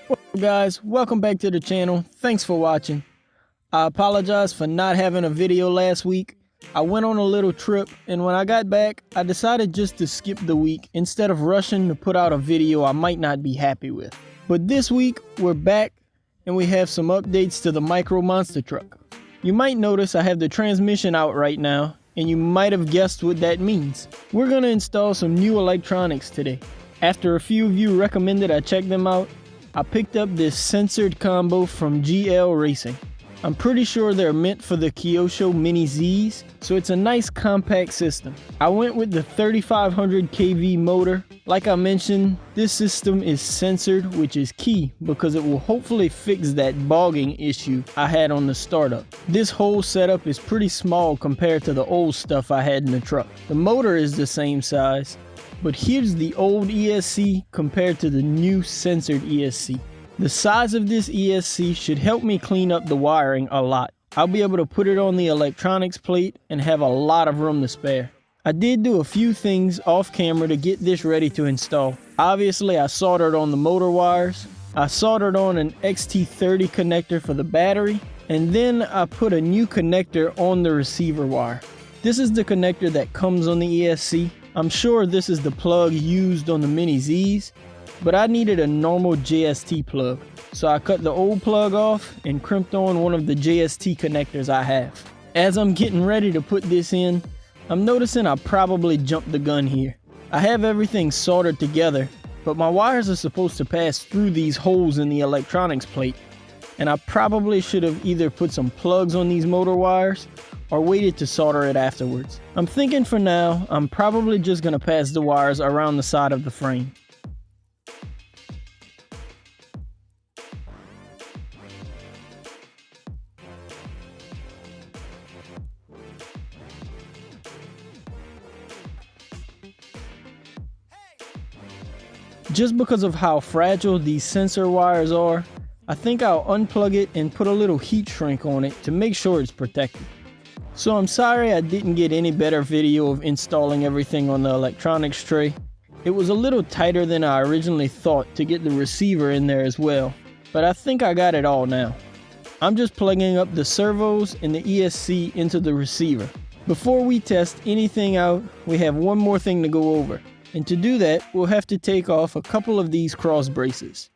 Well, guys, welcome back to the channel. Thanks for watching. I apologize for not having a video last week. I went on a little trip, and when I got back, I decided just to skip the week instead of rushing to put out a video I might not be happy with. But this week, we're back, and we have some updates to the Micro Monster Truck. You might notice I have the transmission out right now, and you might have guessed what that means. We're gonna install some new electronics today. After a few of you recommended I check them out, I picked up this censored combo from GL Racing. I'm pretty sure they're meant for the Kyosho Mini Zs, so it's a nice compact system. I went with the 3500 kV motor. Like I mentioned, this system is censored, which is key because it will hopefully fix that bogging issue I had on the startup. This whole setup is pretty small compared to the old stuff I had in the truck. The motor is the same size, but here's the old ESC compared to the new censored ESC. The size of this ESC should help me clean up the wiring a lot. I'll be able to put it on the electronics plate and have a lot of room to spare. I did do a few things off camera to get this ready to install. Obviously, I soldered on the motor wires. I soldered on an XT30 connector for the battery, and then I put a new connector on the receiver wire. This is the connector that comes on the ESC. I'm sure this is the plug used on the Mini Zs, but I needed a normal JST plug, so I cut the old plug off and crimped on one of the JST connectors I have. As I'm getting ready to put this in, I'm noticing I probably jumped the gun here. I have everything soldered together, but my wires are supposed to pass through these holes in the electronics plate, and I probably should have either put some plugs on these motor wires or waited to solder it afterwards. I'm thinking for now, I'm probably just gonna pass the wires around the side of the frame. Just because of how fragile these sensor wires are, I think I'll unplug it and put a little heat shrink on it to make sure it's protected. So I'm sorry I didn't get any better video of installing everything on the electronics tray. It was a little tighter than I originally thought to get the receiver in there as well, but I think I got it all now. I'm just plugging up the servos and the ESC into the receiver. Before we test anything out, we have one more thing to go over. And to do that, we'll have to take off a couple of these cross braces.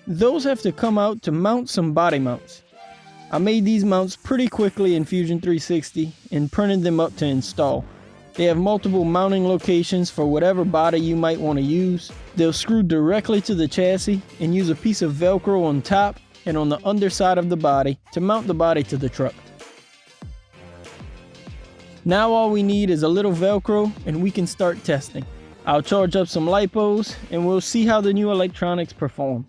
Those have to come out to mount some body mounts. I made these mounts pretty quickly in Fusion 360 and printed them up to install. They have multiple mounting locations for whatever body you might want to use. They'll screw directly to the chassis and use a piece of Velcro on top and on the underside of the body to mount the body to the truck. Now all we need is a little Velcro and we can start testing. I'll charge up some lipos and we'll see how the new electronics perform.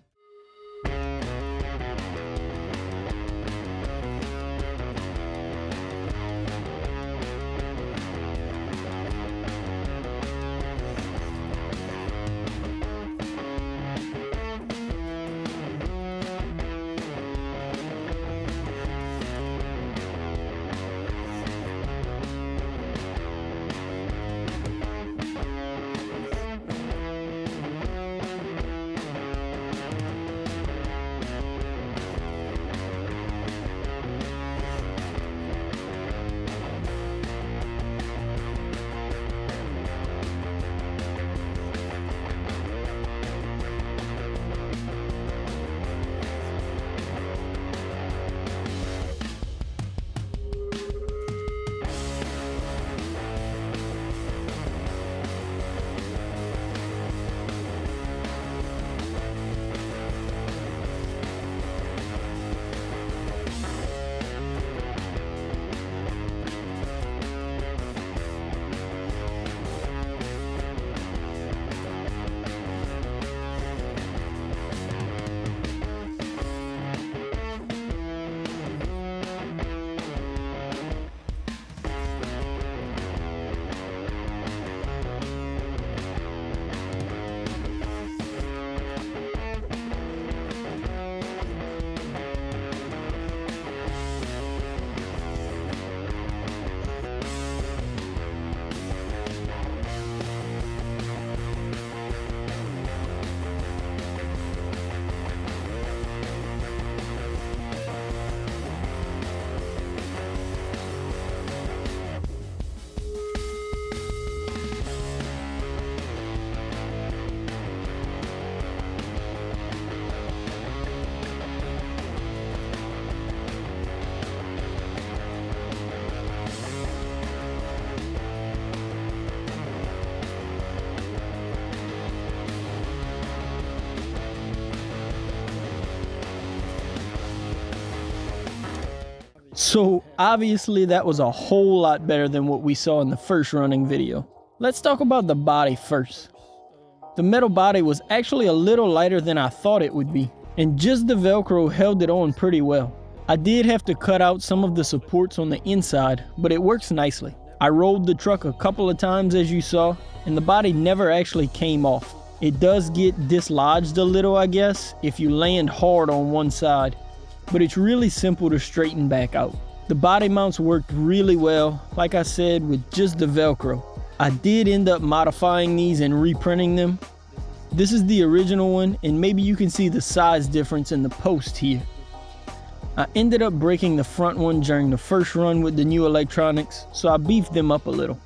So obviously that was a whole lot better than what we saw in the first running video. Let's talk about the body first. The metal body was actually a little lighter than I thought it would be, and just the Velcro held it on pretty well. I did have to cut out some of the supports on the inside, but it works nicely. I rolled the truck a couple of times as you saw, and the body never actually came off. It does get dislodged a little, I guess, if you land hard on one side, but it's really simple to straighten back out. The body mounts worked really well, like I said, with just the Velcro. I did end up modifying these and reprinting them. This is the original one, and maybe you can see the size difference in the post here. I ended up breaking the front one during the first run with the new electronics, so I beefed them up a little.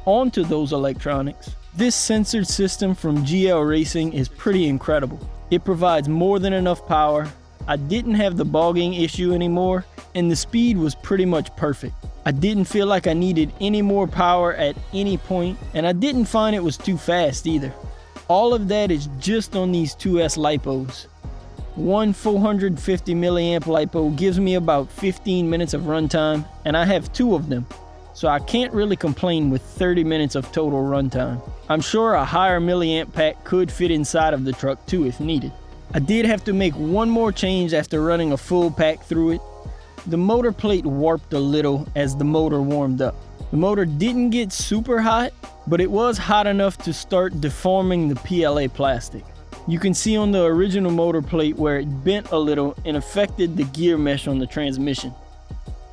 Onto those electronics, this censored system from GL Racing is pretty incredible. It provides more than enough power. I didn't have the bogging issue anymore, and the speed was pretty much perfect. I didn't feel like I needed any more power at any point, and I didn't find it was too fast either. All of that is just on these 2S LiPos. One 450 milliamp LiPo gives me about 15 minutes of runtime, and I have 2 of them, so I can't really complain with 30 minutes of total runtime. I'm sure a higher milliamp pack could fit inside of the truck too if needed. I did have to make one more change after running a full pack through it. The motor plate warped a little as the motor warmed up. The motor didn't get super hot, but it was hot enough to start deforming the PLA plastic. You can see on the original motor plate where it bent a little and affected the gear mesh on the transmission.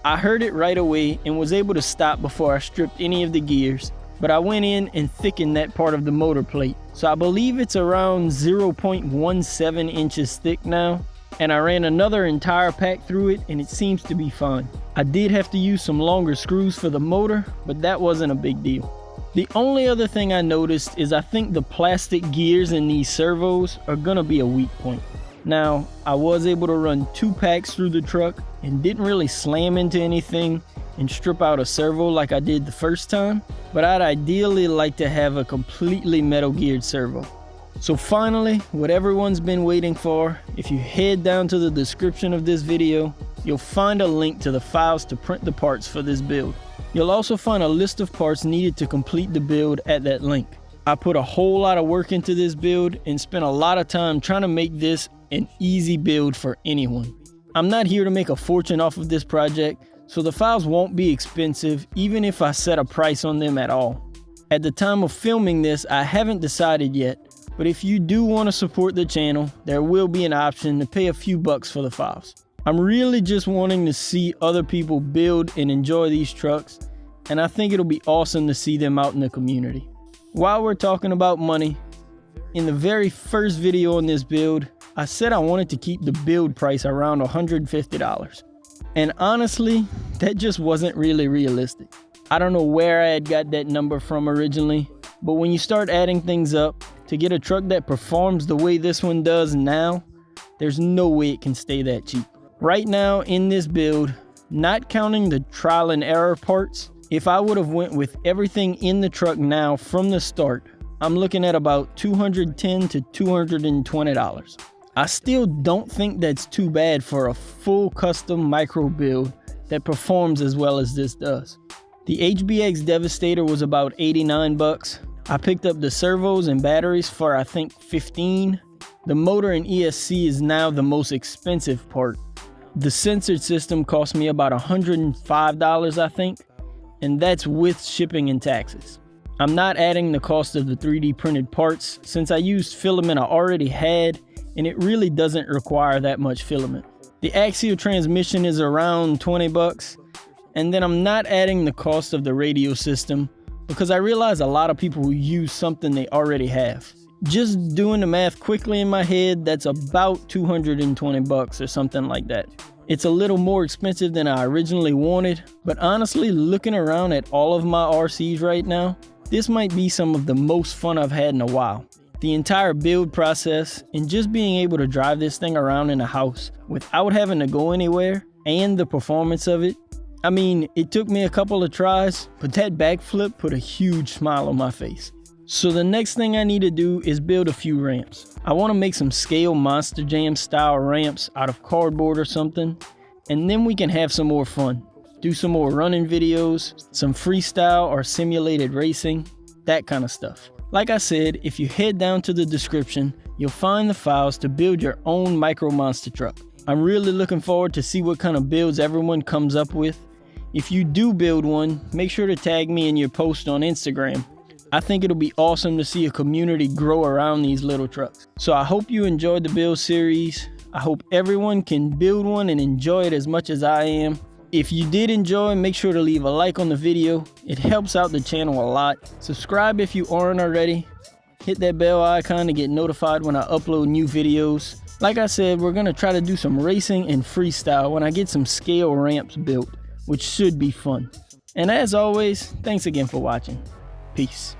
I heard it right away and was able to stop before I stripped any of the gears, but I went in and thickened that part of the motor plate. So I believe it's around 0.17 inches thick now. And I ran another entire pack through it and it seems to be fine. I did have to use some longer screws for the motor, but that wasn't a big deal. The only other thing I noticed is I think the plastic gears in these servos are gonna be a weak point. Now, I was able to run 2 packs through the truck and didn't really slam into anything and strip out a servo like I did the first time, but I'd ideally like to have a completely metal geared servo. So finally, what everyone's been waiting for, if you head down to the description of this video, you'll find a link to the files to print the parts for this build. You'll also find a list of parts needed to complete the build at that link. I put a whole lot of work into this build and spent a lot of time trying to make this an easy build for anyone. I'm not here to make a fortune off of this project, so the files won't be expensive even if I set a price on them at all. At the time of filming this, I haven't decided yet, but if you do want to support the channel, there will be an option to pay a few bucks for the files. I'm really just wanting to see other people build and enjoy these trucks, and I think it'll be awesome to see them out in the community. While we're talking about money, in the very first video on this build, I said I wanted to keep the build price around $150. And honestly, that just wasn't really realistic. I don't know where I had got that number from originally, but when you start adding things up, to get a truck that performs the way this one does now, there's no way it can stay that cheap. Right now in this build, not counting the trial and error parts, if I would have went with everything in the truck now from the start, I'm looking at about $210 to $220. I still don't think that's too bad for a full custom micro build that performs as well as this does. The HBX Devastator was about 89 bucks. I picked up the servos and batteries for I think 15. The motor and ESC is now the most expensive part. The censored system cost me about $105 I think, and that's with shipping and taxes. I'm not adding the cost of the 3D printed parts since I used filament I already had and it really doesn't require that much filament. The axial transmission is around 20 bucks, and then I'm not adding the cost of the radio system because I realize a lot of people use something they already have. Just doing the math quickly in my head, that's about 220 bucks or something like that. It's a little more expensive than I originally wanted, but honestly, looking around at all of my RCs right now, this might be some of the most fun I've had in a while. The entire build process and just being able to drive this thing around in a house without having to go anywhere, and the performance of it. I mean, it took me a couple of tries, but that backflip put a huge smile on my face. So the next thing I need to do is build a few ramps. I want to make some scale Monster Jam style ramps out of cardboard or something, and then we can have some more fun. Do some more running videos, some freestyle or simulated racing, that kind of stuff. Like I said, if you head down to the description, you'll find the files to build your own micro monster truck. I'm really looking forward to see what kind of builds everyone comes up with. If you do build one, make sure to tag me in your post on Instagram. I think it'll be awesome to see a community grow around these little trucks. So I hope you enjoyed the build series. I hope everyone can build one and enjoy it as much as I am. If you did enjoy, make sure to leave a like on the video. It helps out the channel a lot. Subscribe if you aren't already. Hit that bell icon to get notified when I upload new videos. Like I said, we're going to try to do some racing and freestyle when I get some scale ramps built, which should be fun. And as always, thanks again for watching. Peace.